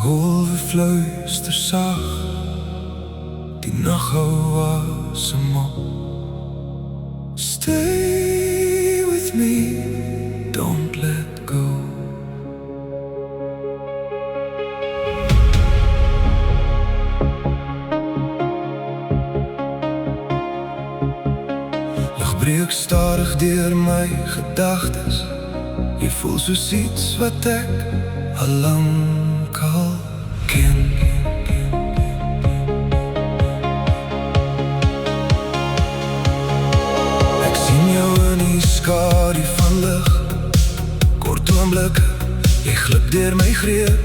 Golwe fluister sag, die nag hou asem op. Stay with me, don't let go. Lig breek stadig deur my gedagtes. Jy voel soos iets wat ek al lank al ken. Ek sien jou in die skadu van lig. Kort oomblik, jy glip deur my greep.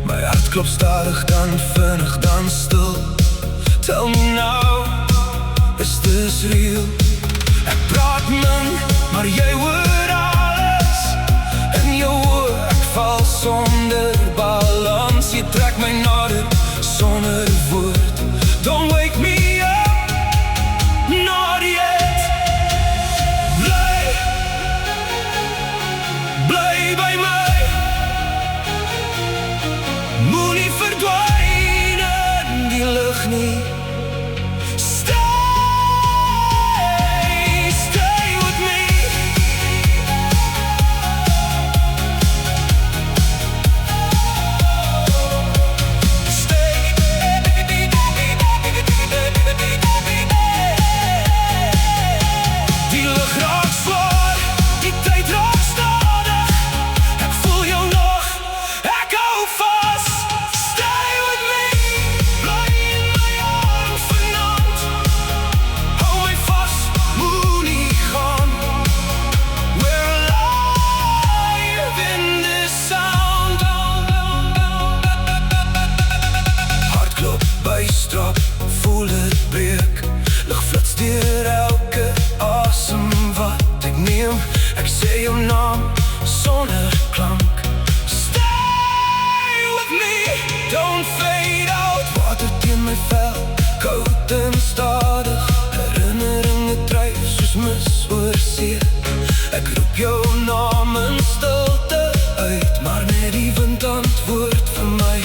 My hart klop stadig, dan vinnig, dan stil. Tell me now, is this real? Ek praat min, maar jy hoor alles. In jou oor, ek val sonder balans. Jy trek my nader, sonder woord. Don't wake me up, not yet. Bly by my. Moenie verdwyn in die lug nie. Voel het breek, lig flits deur elke asem wat ek neem. Ek sê jou naam sonder klank. Stay with me, don't fade out. Water teen my vel, koud en stadig. Herinneringe dryf soos mis oor see. Ek roep jou naam in stilte uit, maar net die wind antwoord vir my.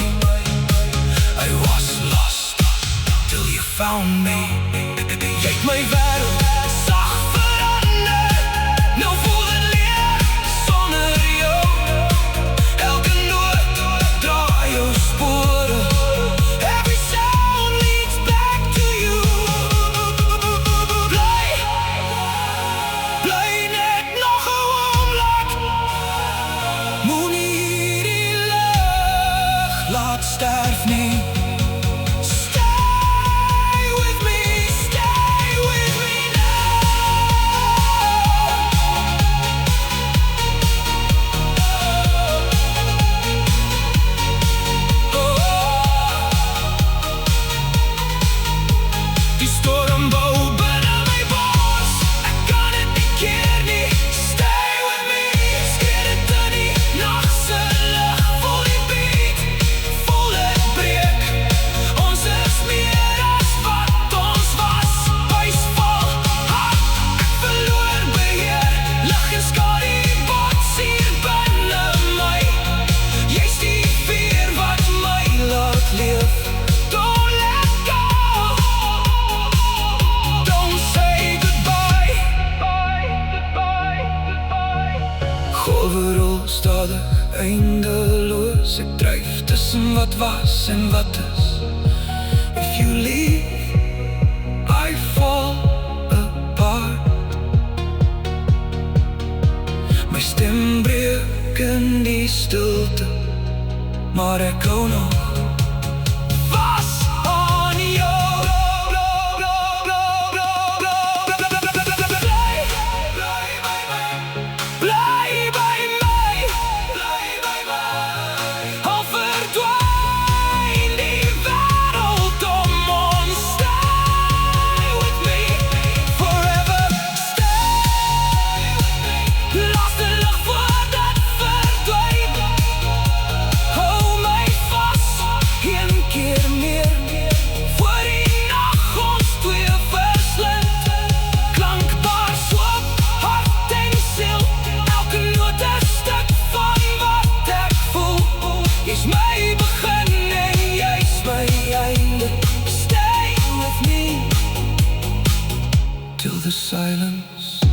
I was lost till you found me. Jy het my wêreld sag verander. Nou voel dit leeg sonder jou. Elke noot draai jou spore. Every sound leads back to you. Bly net nog 'n oomblik. Moenie hierdie lig laat sterf nie. Die storm bou binne my bors. Ek kan dit nie keer nie. Stay with me. Skeer dit in die nachtse lig. Voel die beat, voel het breek. Ons is meer as wat ons was. Buisval, hart, ek verloor beheer. Lig en skadu bots hier binne my. Jy's die vuur wat my laat leef. Golwe rol stadig, eindeloos. Ek dryf tussen wat was en wat is. If you leave, I fall apart. My stem breek in die stilte, maar ek hou nog vas aan jou. Lost de lucht voordat verdwijn. Hou my vas till the silence